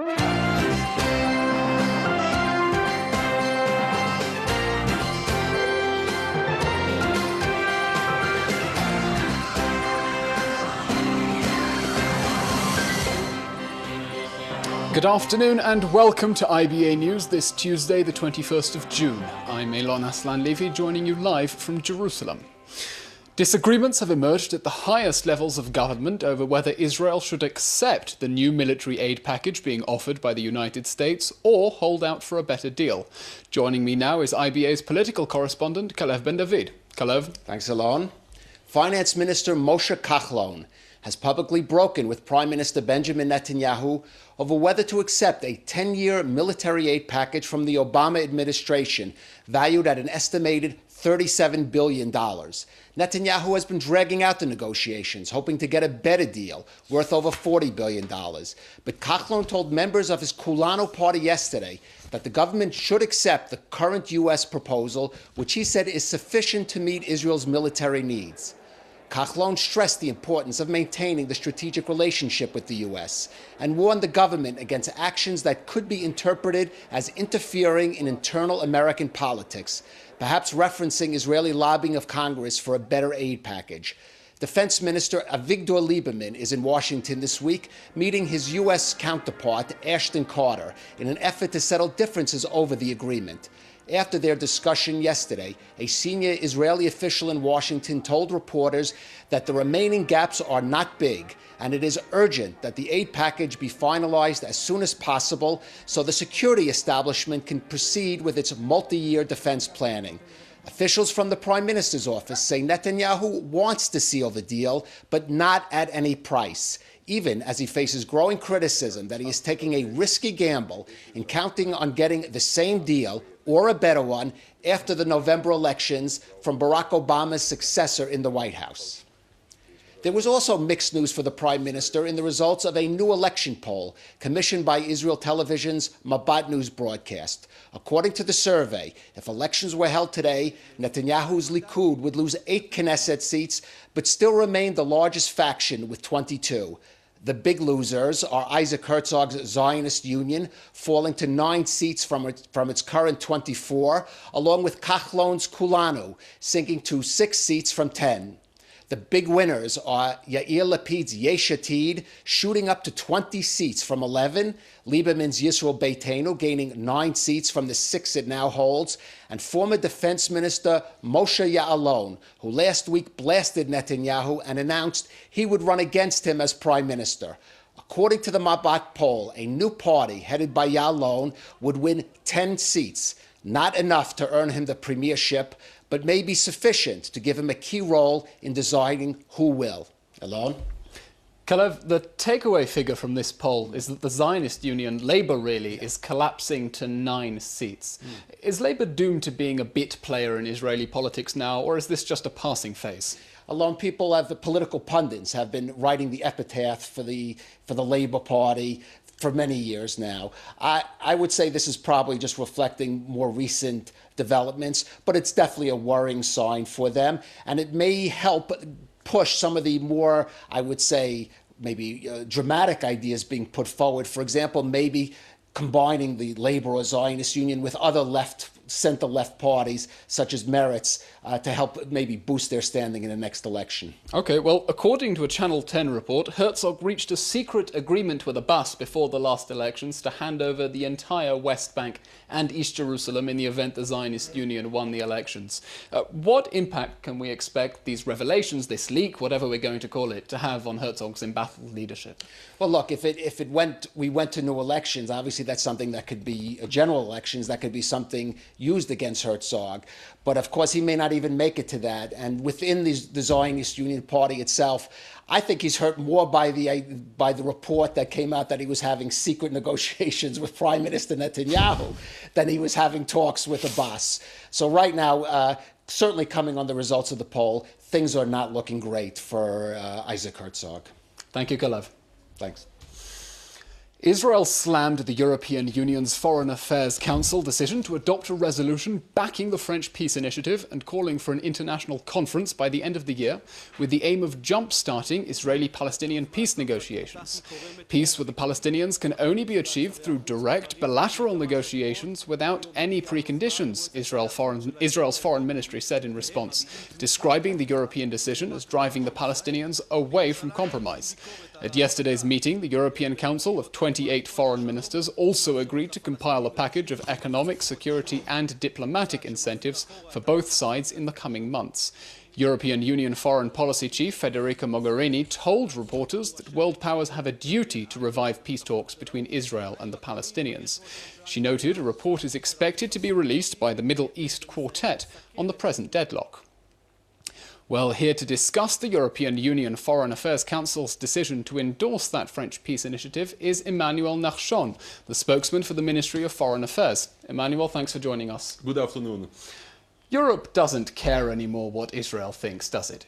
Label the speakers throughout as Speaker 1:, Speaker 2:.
Speaker 1: Good afternoon and welcome to IBA News this Tuesday, the 21st of June. I'm Elon Aslan-Levy, joining you live from Jerusalem. Disagreements have emerged at the highest levels of government over whether Israel should accept the new military aid package being offered by the United States or hold out for a better deal. Joining me now is IBA's political correspondent, Kalev Ben-David. Kalev.
Speaker 2: Thanks, Elon. Finance Minister Moshe Kachlon has publicly broken with Prime Minister Benjamin Netanyahu over whether to accept a 10-year military aid package from the Obama administration valued at an estimated $37 billion. Netanyahu has been dragging out the negotiations, hoping to get a better deal worth over $40 billion. But Kachlon told members of his Kulanu party yesterday that the government should accept the current U.S. proposal, which he said is sufficient to meet Israel's military needs. Kachlon stressed the importance of maintaining the strategic relationship with the U.S. and warned the government against actions that could be interpreted as interfering in internal American politics, perhaps referencing Israeli lobbying of Congress for a better aid package. Defense Minister Avigdor Lieberman is in Washington this week, meeting his U.S. counterpart, Ashton Carter, in an effort to settle differences over the agreement. After their discussion yesterday, a senior Israeli official in Washington told reporters that the remaining gaps are not big, and it is urgent that the aid package be finalized as soon as possible so the security establishment can proceed with its multi-year defense planning. Officials from the Prime Minister's office say Netanyahu wants to seal the deal, but not at any price, even as he faces growing criticism that he is taking a risky gamble in counting on getting the same deal or a better one after the November elections from Barack Obama's successor in the White House. There was also mixed news for the Prime Minister in the results of a new election poll commissioned by Israel Television's Mabat News broadcast. According to the survey, if elections were held today, Netanyahu's Likud would lose 8 Knesset seats, but still remain the largest faction with 22. The big losers are Isaac Herzog's Zionist Union, falling to 9 seats from its current 24, along with Kachlon's Kulanu, sinking to 6 seats from 10. The big winners are Yair Lapid's Yesh Atid, shooting up to 20 seats from 11, Lieberman's Yisrael Beitenu gaining 9 seats from the 6 it now holds, and former Defense Minister Moshe Ya'alon, who last week blasted Netanyahu and announced he would run against him as Prime Minister. According to the Mabat poll, a new party headed by Ya'alon would win 10 seats, not enough to earn him the premiership, but may be sufficient to give him a key role in deciding who will. Alon?
Speaker 1: Kalev, the takeaway figure from this poll is that the Zionist Union, Labour really, is collapsing to 9 seats. Is Labour doomed to being a bit player in Israeli politics now, or is this just a passing phase?
Speaker 2: Alone, the political pundits have been writing the epitaph for the Labour Party for many years now. I would say this is probably just reflecting more recent developments, but it's definitely a worrying sign for them, and it may help push some of the more, I would say, maybe dramatic ideas being put forward. For example, maybe combining the Labour or Zionist Union with other center-left parties, such as Meretz, to help maybe boost their standing in the next election.
Speaker 1: OK, well, according to a Channel 10 report, Herzog reached a secret agreement with Abbas before the last elections to hand over the entire West Bank and East Jerusalem in the event the Zionist Union won the elections. What impact can we expect these revelations, this leak, whatever we're going to call it, to have on Herzog's embattled leadership?
Speaker 2: Well, look, we went to new elections, obviously that's something that could be general elections, that could be something used against Herzog. But of course, he may not even make it to that. And within the Zionist Union Party itself, I think he's hurt more by the report that came out that he was having secret negotiations with Prime Minister Netanyahu than he was having talks with Abbas. So right now, certainly coming on the results of the poll, things are not looking great for Isaac Herzog.
Speaker 1: Thank you, Kalev.
Speaker 2: Thanks.
Speaker 1: Israel slammed the European Union's Foreign Affairs Council decision to adopt a resolution backing the French peace initiative and calling for an international conference by the end of the year with the aim of jump-starting Israeli-Palestinian peace negotiations. Peace with the Palestinians can only be achieved through direct bilateral negotiations without any preconditions, Israel's foreign ministry said in response, describing the European decision as driving the Palestinians away from compromise. At yesterday's meeting, the European Council of 28 foreign ministers also agreed to compile a package of economic, security and diplomatic incentives for both sides in the coming months. European Union Foreign Policy Chief Federica Mogherini told reporters that world powers have a duty to revive peace talks between Israel and the Palestinians. She noted a report is expected to be released by the Middle East Quartet on the present deadlock. Well, here to discuss the European Union Foreign Affairs Council's decision to endorse that French peace initiative is Emmanuel Narchon, the spokesman for the Ministry of Foreign Affairs. Emmanuel, thanks for joining us.
Speaker 3: Good afternoon.
Speaker 1: Europe doesn't care anymore what Israel thinks, does it?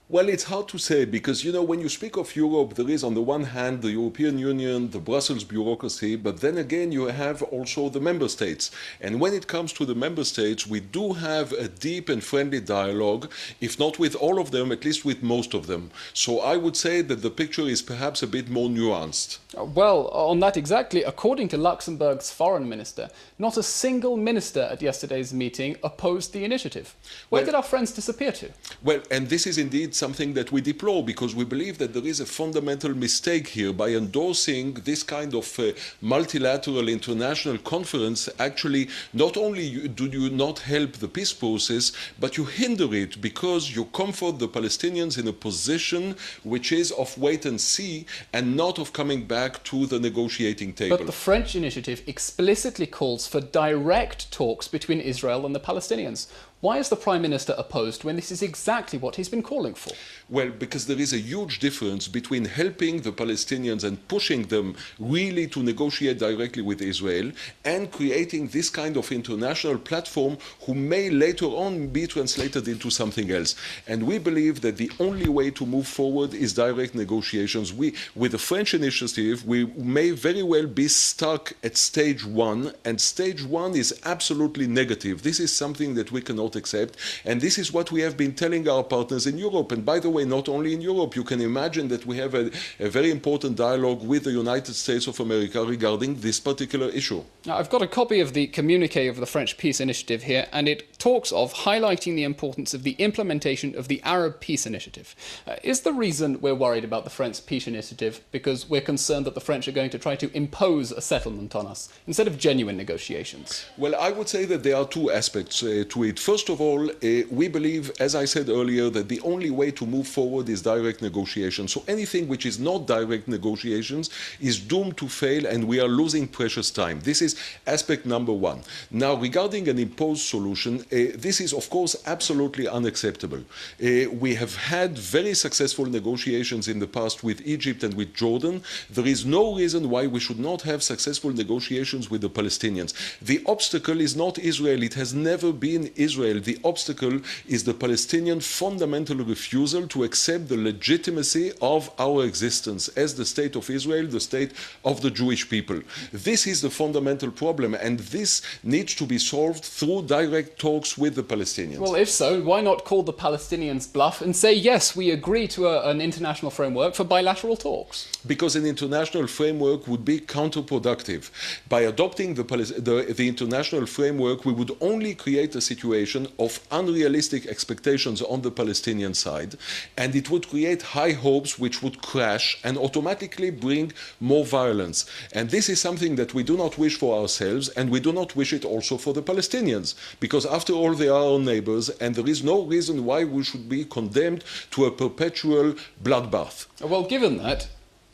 Speaker 3: Well, it's hard to say because, when you speak of Europe, there is on the one hand the European Union, the Brussels bureaucracy, but then again you have also the member states. And when it comes to the member states, we do have a deep and friendly dialogue, if not with all of them, at least with most of them. So I would say that the picture is perhaps a bit more nuanced.
Speaker 1: Well, on that exactly, according to Luxembourg's foreign minister, not a single minister at yesterday's meeting opposed the initiative. Where did our friends disappear to?
Speaker 3: Well, and this is indeed something that we deplore because we believe that there is a fundamental mistake here by endorsing this kind of multilateral international conference. Actually, not only do you not help the peace process, but you hinder it because you comfort the Palestinians in a position which is of wait and see and not of coming back to the negotiating table.
Speaker 1: But the French initiative explicitly calls for direct talks between Israel and the Palestinians. Why is the Prime Minister opposed when this is exactly what he's been calling for?
Speaker 3: Well, because there is a huge difference between helping the Palestinians and pushing them really to negotiate directly with Israel and creating this kind of international platform who may later on be translated into something else. And we believe that the only way to move forward is direct negotiations. With the French initiative, we may very well be stuck at stage one, and stage one is absolutely negative. This is something that we cannot accept, and this is what we have been telling our partners in Europe. And by the way, not only in Europe, you can imagine that we have a very important dialogue with the United States of America regarding this particular issue.
Speaker 1: Now, I've got a copy of the communique of the French peace initiative here, and it talks of highlighting the importance of the implementation of the Arab peace initiative. Is the reason we're worried about the French peace initiative because we're concerned that the French are going to try to impose a settlement on us instead of genuine negotiations?
Speaker 3: Well, I would say that there are two aspects to it. First of all, we believe, as I said earlier, that the only way to move forward is direct negotiations. So anything which is not direct negotiations is doomed to fail, and we are losing precious time. This is aspect number one. Now, regarding an imposed solution, this is, of course, absolutely unacceptable. We have had very successful negotiations in the past with Egypt and with Jordan. There is no reason why we should not have successful negotiations with the Palestinians. The obstacle is not Israel. It has never been Israel. The obstacle is the Palestinian fundamental refusal to accept the legitimacy of our existence as the state of Israel, the state of the Jewish people. This is the fundamental problem, and this needs to be solved through direct talks with the Palestinians.
Speaker 1: Well, if so, why not call the Palestinians bluff and say, yes, we agree to an international framework for bilateral talks?
Speaker 3: Because an international framework would be counterproductive. By adopting the international framework, we would only create a situation of unrealistic expectations on the Palestinian side, and it would create high hopes which would crash and automatically bring more violence. And this is something that we do not wish for ourselves, and we do not wish it also for the Palestinians, because after all, they are our neighbors, and there is no reason why we should be condemned to a perpetual bloodbath.
Speaker 1: Well, given that,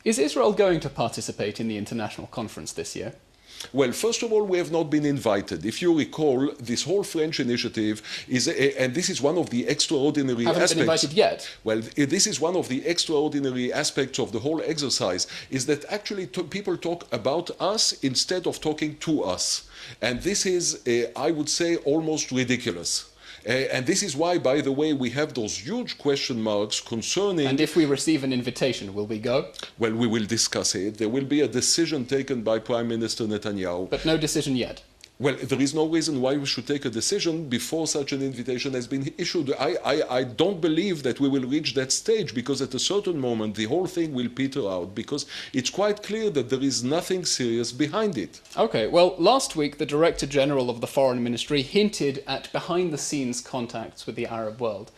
Speaker 1: is Israel going to participate in the international conference this year?
Speaker 3: Well, first of all, we have not been invited. If you recall, this whole French initiative is, and this is one of the extraordinary aspects.
Speaker 1: Haven't been invited yet?
Speaker 3: Well, this is one of the extraordinary aspects of the whole exercise, is that actually people talk about us instead of talking to us. And this is, I would say, almost ridiculous. And this is why, by the way, we have those huge question marks concerning...
Speaker 1: And if we receive an invitation, will we go?
Speaker 3: Well, we will discuss it. There will be a decision taken by Prime Minister Netanyahu.
Speaker 1: But no decision yet.
Speaker 3: Well, there is no reason why we should take a decision before such an invitation has been issued. I don't believe that we will reach that stage, because at a certain moment the whole thing will peter out, because it's quite clear that there is nothing serious behind it.
Speaker 1: Okay, well, last week the Director General of the Foreign Ministry hinted at behind-the-scenes contacts with the Arab world.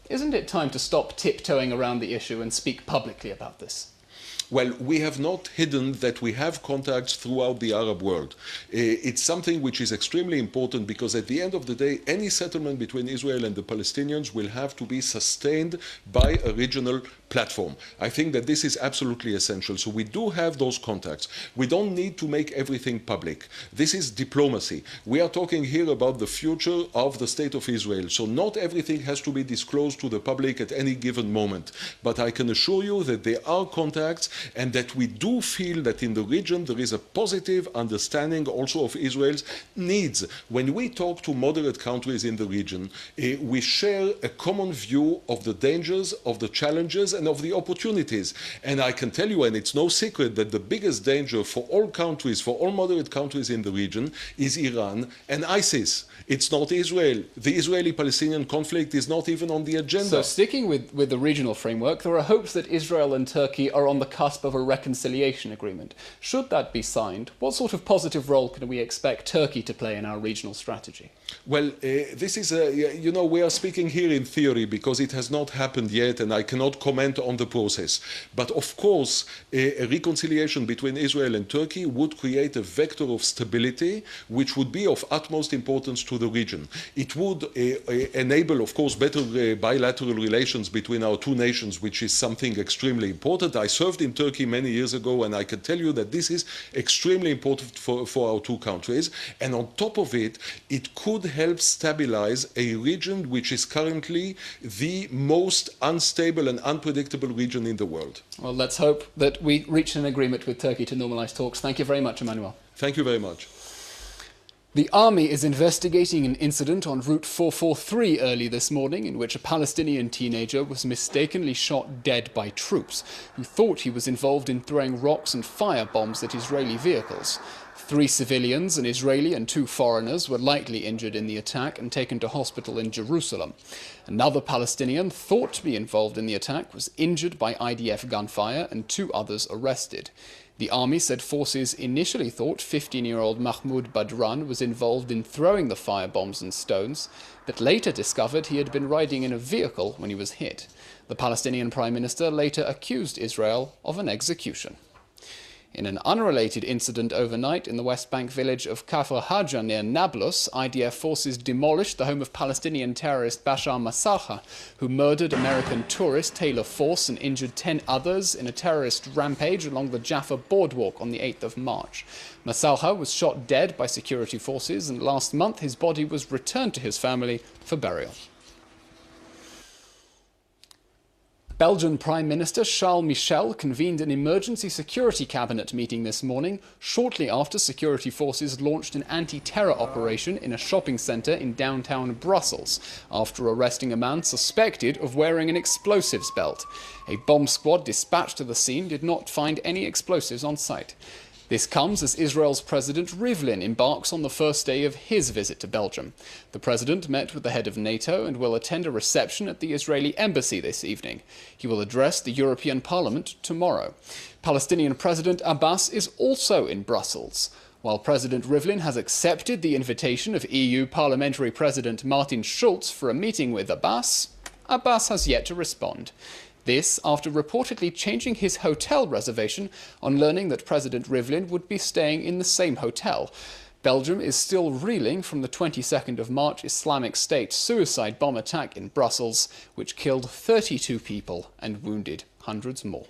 Speaker 1: Isn't it time to stop tiptoeing around the issue and speak publicly about this?
Speaker 3: Well, we have not hidden that we have contacts throughout the Arab world. It's something which is extremely important, because at the end of the day, any settlement between Israel and the Palestinians will have to be sustained by a regional platform. I think that this is absolutely essential. So we do have those contacts. We don't need to make everything public. This is diplomacy. We are talking here about the future of the State of Israel. So not everything has to be disclosed to the public at any given moment. But I can assure you that there are contacts, and that we do feel that in the region there is a positive understanding also of Israel's needs. When we talk to moderate countries in the region, we share a common view of the dangers, of the challenges, and of the opportunities. And I can tell you, and it's no secret, that the biggest danger for all countries, for all moderate countries in the region, is Iran and ISIS. It's not Israel. The Israeli-Palestinian conflict is not even on the agenda.
Speaker 1: So sticking with the regional framework, there are hopes that Israel and Turkey are on the cusp of a reconciliation agreement. Should that be signed, what sort of positive role can we expect Turkey to play in our regional strategy?
Speaker 3: Well, this is, we are speaking here in theory, because it has not happened yet, and I cannot comment on the process. But of course, a reconciliation between Israel and Turkey would create a vector of stability, which would be of utmost importance to the region. It would enable, of course, better bilateral relations between our two nations, which is something extremely important. I served in Turkey many years ago, and I can tell you that this is extremely important for our two countries. And on top of it, it could help stabilize a region which is currently the most unstable and unpredictable region in the world.
Speaker 1: Well, let's hope that we reach an agreement with Turkey to normalize talks. Thank you very much, Emmanuel.
Speaker 3: Thank you very much.
Speaker 1: The army is investigating an incident on Route 443 early this morning in which a Palestinian teenager was mistakenly shot dead by troops who thought he was involved in throwing rocks and firebombs at Israeli vehicles. 3 civilians, an Israeli and 2 foreigners, were likely injured in the attack and taken to hospital in Jerusalem. Another Palestinian thought to be involved in the attack was injured by IDF gunfire and 2 others arrested. The army said forces initially thought 15-year-old Mahmoud Badran was involved in throwing the firebombs and stones, but later discovered he had been riding in a vehicle when he was hit. The Palestinian Prime Minister later accused Israel of an execution. In an unrelated incident overnight in the West Bank village of Kafr Haja near Nablus, IDF forces demolished the home of Palestinian terrorist Bashar Masalha, who murdered American tourist Taylor Force and injured 10 others in a terrorist rampage along the Jaffa boardwalk on the 8th of March. Masalha was shot dead by security forces, and last month his body was returned to his family for burial. Belgian Prime Minister Charles Michel convened an emergency security cabinet meeting this morning, shortly after security forces launched an anti-terror operation in a shopping centre in downtown Brussels, after arresting a man suspected of wearing an explosives belt. A bomb squad dispatched to the scene did not find any explosives on site. This comes as Israel's President Rivlin embarks on the first day of his visit to Belgium. The president met with the head of NATO and will attend a reception at the Israeli embassy this evening. He will address the European Parliament tomorrow. Palestinian President Abbas is also in Brussels. While President Rivlin has accepted the invitation of EU Parliamentary President Martin Schulz for a meeting with Abbas, Abbas has yet to respond. This after reportedly changing his hotel reservation on learning that President Rivlin would be staying in the same hotel. Belgium is still reeling from the 22nd of March Islamic State suicide bomb attack in Brussels, which killed 32 people and wounded hundreds more.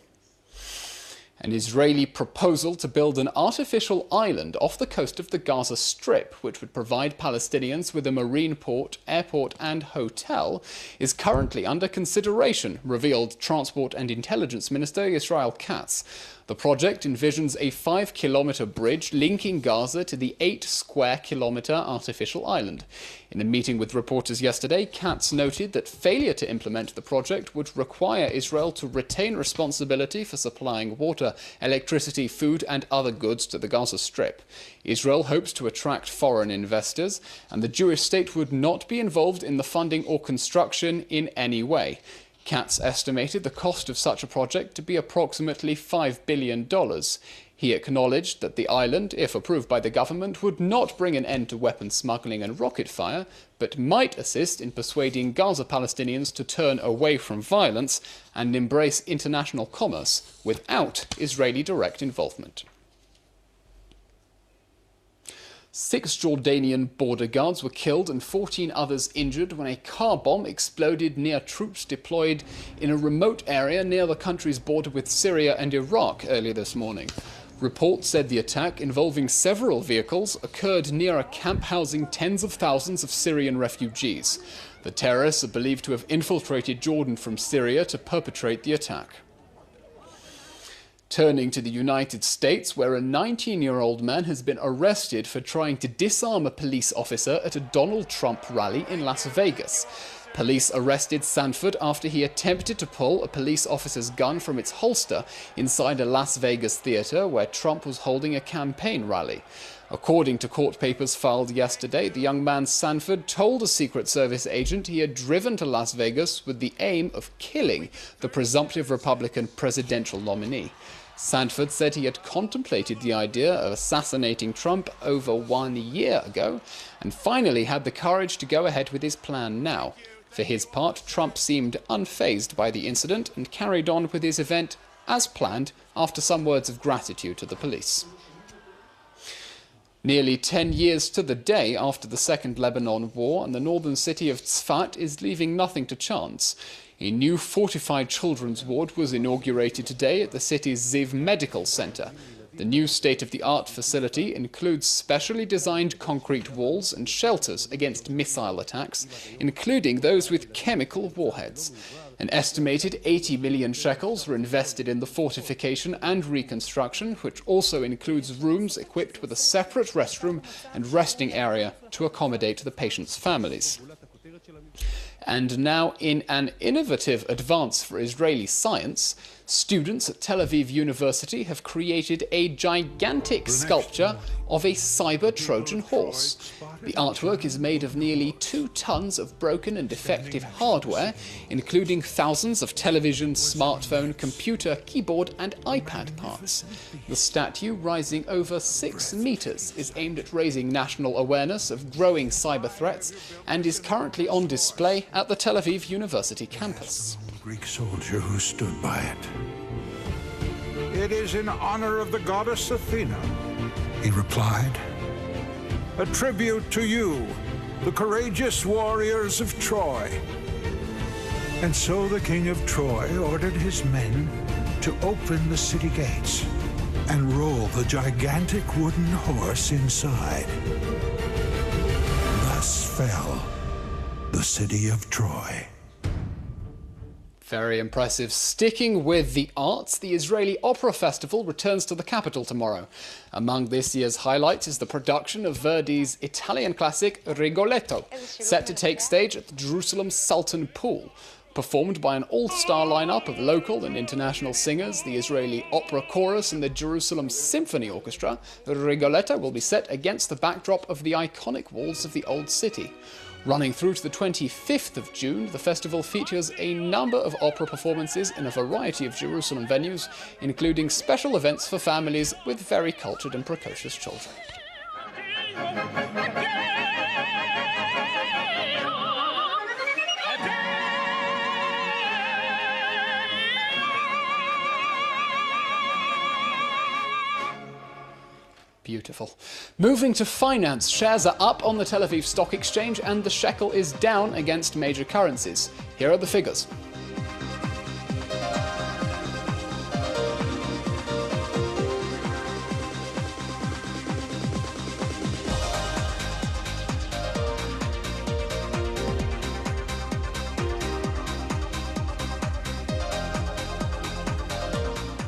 Speaker 1: An Israeli proposal to build an artificial island off the coast of the Gaza Strip, which would provide Palestinians with a marine port, airport and hotel, is currently under consideration, revealed Transport and Intelligence Minister Israel Katz. The project envisions a 5-kilometre bridge linking Gaza to the 8-square-kilometre artificial island. In a meeting with reporters yesterday, Katz noted that failure to implement the project would require Israel to retain responsibility for supplying water, electricity, food and other goods to the Gaza Strip. Israel hopes to attract foreign investors, and the Jewish state would not be involved in the funding or construction in any way. Katz estimated the cost of such a project to be approximately $5 billion. He acknowledged that the island, if approved by the government, would not bring an end to weapons smuggling and rocket fire, but might assist in persuading Gaza Palestinians to turn away from violence and embrace international commerce without Israeli direct involvement. 6 Jordanian border guards were killed and 14 others injured when a car bomb exploded near troops deployed in a remote area near the country's border with Syria and Iraq earlier this morning. Reports said the attack, involving several vehicles, occurred near a camp housing tens of thousands of Syrian refugees. The terrorists are believed to have infiltrated Jordan from Syria to perpetrate the attack. Turning to the United States, where a 19-year-old man has been arrested for trying to disarm a police officer at a Donald Trump rally in Las Vegas. Police arrested Sanford after he attempted to pull a police officer's gun from its holster inside a Las Vegas theater where Trump was holding a campaign rally. According to court papers filed yesterday, the young man Sanford told a Secret Service agent he had driven to Las Vegas with the aim of killing the presumptive Republican presidential nominee. Sanford said he had contemplated the idea of assassinating Trump over 1 year ago and finally had the courage to go ahead with his plan now. For his part, Trump seemed unfazed by the incident and carried on with his event as planned after some words of gratitude to the police. Nearly 10 years to the day after the Second Lebanon War, and the northern city of Tzfat is leaving nothing to chance. A new fortified children's ward was inaugurated today at the city's Ziv Medical Center. The new state-of-the-art facility includes specially designed concrete walls and shelters against missile attacks, including those with chemical warheads. An estimated 80 million shekels were invested in the fortification and reconstruction, which also includes rooms equipped with a separate restroom and resting area to accommodate the patients' families. And now, in an innovative advance for Israeli science, students at Tel Aviv University have created a gigantic sculpture of a cyber Trojan horse. The artwork is made of nearly 2 tons of broken and defective hardware, including thousands of television, smartphone, computer, keyboard and iPad parts. The statue, rising over 6 meters, is aimed at raising national awareness of growing cyber threats and is currently on display at the Tel Aviv University campus.
Speaker 4: Greek soldier who stood by it.
Speaker 5: It is in honor of the goddess Athena.
Speaker 4: He replied,
Speaker 5: A tribute to you, the courageous warriors of Troy.
Speaker 4: and so the king of Troy ordered his men to open the city gates and roll the gigantic wooden horse inside. Thus fell the city of Troy.
Speaker 1: Very impressive. Sticking with the arts, the Israeli Opera Festival returns to the capital tomorrow. Among this year's highlights is the production of Verdi's Italian classic Rigoletto, set to take stage at the Jerusalem Sultan Pool. Performed by an all-star lineup of local and international singers, the Israeli Opera Chorus and the Jerusalem Symphony Orchestra, Rigoletto will be set against the backdrop of the iconic walls of the Old City. Running through to the 25th of June, the festival features a number of opera performances in a variety of Jerusalem venues, including special events for families with very cultured and precocious children. Beautiful. Moving to finance, shares are up on the Tel Aviv Stock Exchange and the shekel is down against major currencies. Here are the figures.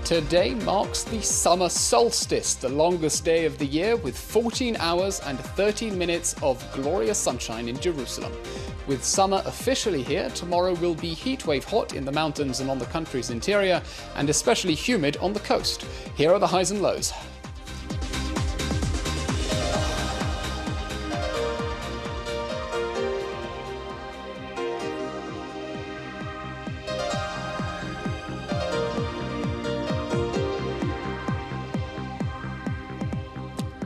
Speaker 1: Today marks the summer solstice, the longest day of the year, with 14 hours and 13 minutes of glorious sunshine in Jerusalem. With summer officially here, tomorrow will be heatwave hot in the mountains and on the country's interior, and especially humid on the coast. Here are the highs and lows.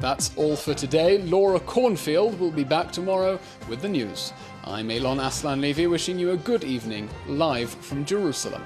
Speaker 1: That's all for today. Laura Cornfield will be back tomorrow with the news. I'm Elon Aslan Levy, wishing you a good evening, live from Jerusalem.